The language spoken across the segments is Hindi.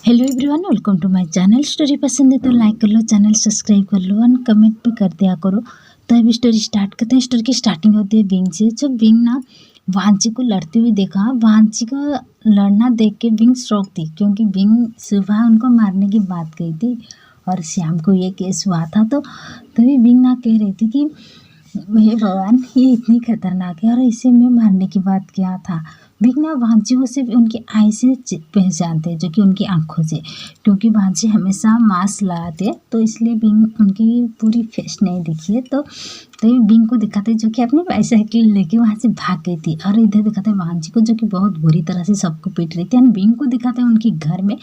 Hello everyone, welcome to my channel. Story पसंद है तो लाइक कर लो, चैनल सब्सक्राइब कर लो और कमेंट भी कर दिया करो। तो अभी स्टोरी स्टार्ट करते हैं। स्टोरी की स्टार्टिंग होती है बिंग से। जब बिंग ना वांची को लड़ते हुए देखा, वांची को लड़ना देख के बिंग शॉक थी, क्योंकि बिंग सुबह उनको मारने की बात कही थी और शाम को ये केस हुआ था। तो तभी बिंग ना कह रही थी कि हे भगवान, ये इतनी खतरनाक है और इसे मैं मारने की बात किया था। बिग ना वांची को सिर्फ उनकी आई से पहचानते हैं, जो कि उनकी आंखों से, क्योंकि वांची हमेशा मास्क लगाते हैं, तो इसलिए बिंग उनकी पूरी फेस नहीं दिखी है। तो बिंग को दिखाते जो कि अपनी बाईसाइकिल लेके वहाँ से भाग गई थी, और इधर दिखाते वांची को जो कि बहुत बुरी तरह से सबको पीट रही थी। और बिंग को दिखाते उनके घर में।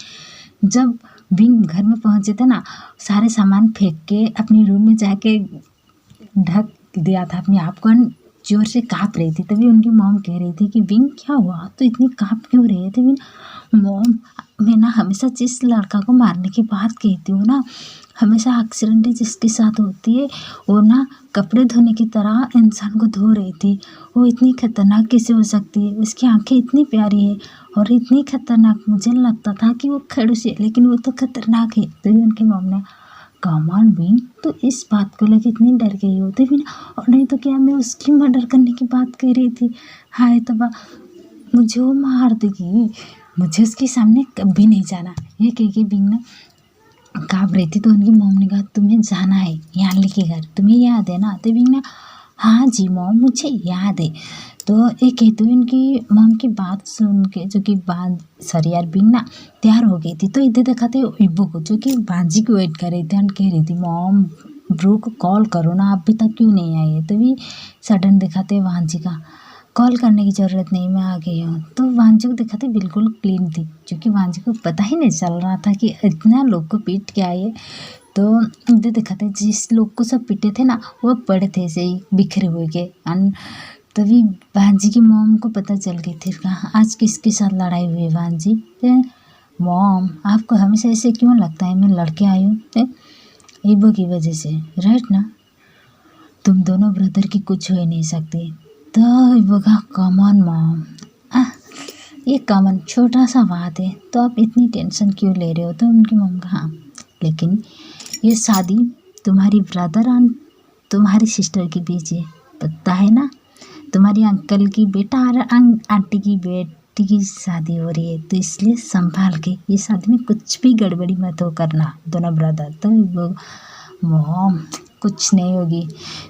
जब बिंग घर में पहुँचे थे ना, सारे सामान फेंक के अपने रूम में जाके ढक दिया था अपने आप को, जोर से काँप रही थी। तभी उनकी मॉम कह रही थी कि बिंग क्या हुआ, तो इतनी काँप क्यों रही है? तभी मॉम, मैं ना हमेशा जिस लड़का को मारने की बात कहती हूँ ना, हमेशा एक्सीडेंट जिसके साथ होती है, वो ना कपड़े धोने की तरह इंसान को धो रही थी। वो इतनी खतरनाक कैसे हो सकती है? उसकी आंखें इतनी प्यारी है और इतनी खतरनाक, मुझे लगता था कि वो खड़ूस है, लेकिन वो तो खतरनाक है। तभी उनकी मॉम ने कमान बिंग, तो इस बात को लेकर इतनी डर गई होती भी ना, और नहीं तो क्या, मैं उसकी मर्डर करने की बात कह रही थी। हाय तबा, मुझे वो मार देगी, मुझे उसके सामने कभी नहीं जाना, ये कह के बिंग ना काँप रही थी। तो उनकी मॉम ने कहा तुम्हें जाना है यार्ली के घर, तुम्हें याद है ना? तो बिंग ना, हाँ जी मॉम, मुझे याद है। तो एक कहते हुए इनकी मॉम की बात सुन के, जो कि बात सॉरी यार, बिंग ना तैयार हो गई थी। तो इधर दिखाते इब्बू को, जो कि बाजी को वेट कर रही थी, और कह रही थी मॉम ब्रो को कॉल करो ना, अभी तक क्यों नहीं आई है? तभी सडन दिखाते वांजी का, कॉल करने की ज़रूरत नहीं, मैं आ गई हूँ। तो वांजी को दिखाते बिल्कुल क्लीन थी, क्योंकि वांजी को पता ही नहीं चल रहा था कि इतना लोग को पीट के आई है। तो इधर दिखाते जिस लोग को सब पीटे थे ना, वो पड़े थे ऐसे ही बिखरे हुए के। एंड तभी वांजी की मॉम को पता चल गई थी, कहा आज किसके साथ लड़ाई हुई है वांजी? मॉम, आपको हमेशा ऐसे क्यों लगता है मैं लड़के आई हूँ? ईबो की वजह से, राइट ना? तुम दोनों ब्रदर की कुछ हो ही नहीं सकती। तो ईबो का कॉमन मॉम, ये कॉमन छोटा सा बात है, तो आप इतनी टेंशन क्यों ले रहे हो? तो उनकी मॉम का, हाँ लेकिन ये शादी तुम्हारी ब्रदर और तुम्हारी सिस्टर के बीच है, पता है ना? तुम्हारी अंकल की बेटा और आंटी की बेटी की शादी हो रही है, तो इसलिए संभाल के, ये शादी में कुछ भी गड़बड़ी मत हो करना दोनों ब्रदर। तो वो मॉम, कुछ नहीं होगी।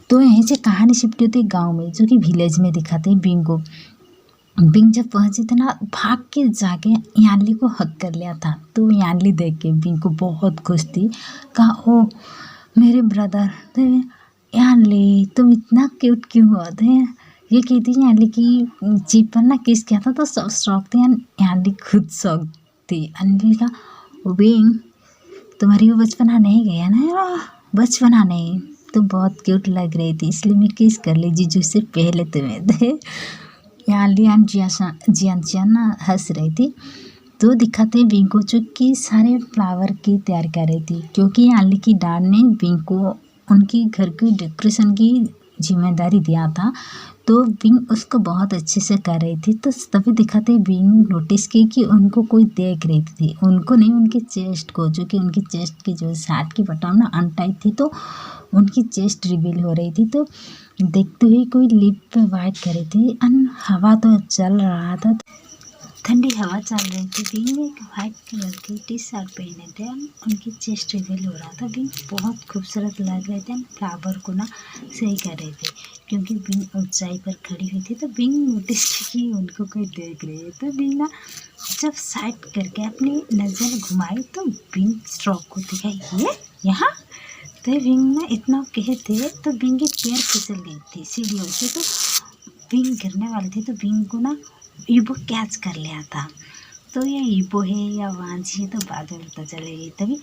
तो यहीं से कहानी शिफ्ट होती है गाँव में, जो कि विलेज में दिखाते हैं बिंग को। बिंग जब पहुंची थी ना, भाग के जाके यानली को हक कर लिया था। तो यानली देख के बिंग को बहुत खुश थी, कहा ओ मेरे ब्रदर। तो यानली तुम इतना क्यूट क्यों होते हैं? ये कहती यानली की जीप पर ना किस किया था, तो सब शौक थे, यानली खुद शौक थी। यानली का बिंग, तुम्हारी वो बचपना नहीं गया ना? बचपना नहीं, तुम बहुत क्यूट लग रही थी, इसलिए मैं किस कर ली जीजू से पहले तुम्हें थे। यानली एंड जियान ना हंस रही थी। तो दिखाते हैं बिंग को, जो कि सारे फ्लावर की तैयार कर रही थी, क्योंकि यानली की डांड ने बिंग को उनकी घर की डेकोरेशन की जिम्मेदारी दिया था। तो बिंग उसको बहुत अच्छे से कर रही थी। तो तभी दिखाते बिंग नोटिस की कि उनको कोई देख रही थी, उनको नहीं, उनकी चेस्ट को, जो कि उनकी चेस्ट की जो शर्ट की बटन ना अनटाइट थी, तो उनकी चेस्ट रिवील हो रही थी। तो देखते हुए कोई लिप पे वाइट कर रही थी, और हवा तो चल रहा था, ठंडी हवा चल रही थी। बिंग एक वाइट कलर की टी शर्ट पहने थे, उनकी चेस्ट रिवील हो रहा था। बिंग बहुत खूबसूरत लग रहे थे, फ्लावर को ना सही कर रहे थे, क्योंकि बिंग ऊंचाई पर खड़ी हुई थी। तो बिंग नोटिस की उनको कोई देख रहे है। तो बिंग ना जब साइड करके अपनी नज़र घुमाई, तो बिंग स्ट्रोक को दिखा, ये यहाँ। तो बिंग ना इतना कहे थे, तो बिंग के पैर फिसल गई थी सीढ़ियों से। तो बिंग गिरने वाली थी, तो बिंग को ना ईबो कैच कर लिया था। तो ये ईबो है या वांझी है तो बाद में पता चलेगी। तभी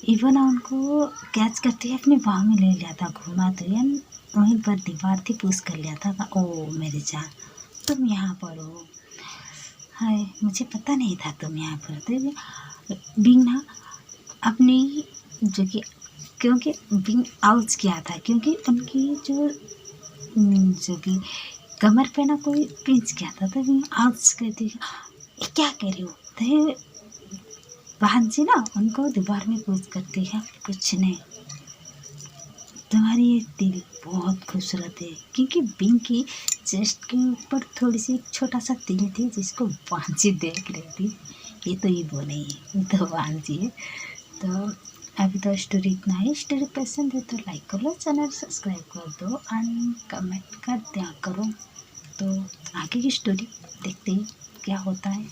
ईबो ना उनको कैच करते हुए अपने बाहों में ले लिया था, घुमाते हुए वहीं पर दीवार थी, पुश कर लिया था। ओ मेरी जान, तुम यहाँ पर हो? हाय, मुझे पता नहीं था तुम यहाँ पर। तो बिंग ना अपनी जो कि, क्योंकि बिंग आउच किया था, क्योंकि उनकी जो कि कमर पे ना कोई पिंच गया था। तो बिंग आउच कहती, ये क्या कह रही हो? तो भांजी ना उनको दीवार में पूछ करती है, कुछ नहीं, तुम्हारी ये दिल बहुत खूबसूरत है, क्योंकि बिंग की चेस्ट के ऊपर थोड़ी सी एक छोटा सा तिल थी जिसको भांजी देख रही थी। ये तो ईबो नहीं है, ये तो भांजी है। तो अभी तो स्टोरी इतना है। स्टोरी पसंद है तो लाइक कर लो, चैनल सब्सक्राइब कर दो एंड कमेंट कर दिया करो। तो आगे की स्टोरी देखते हैं क्या होता है।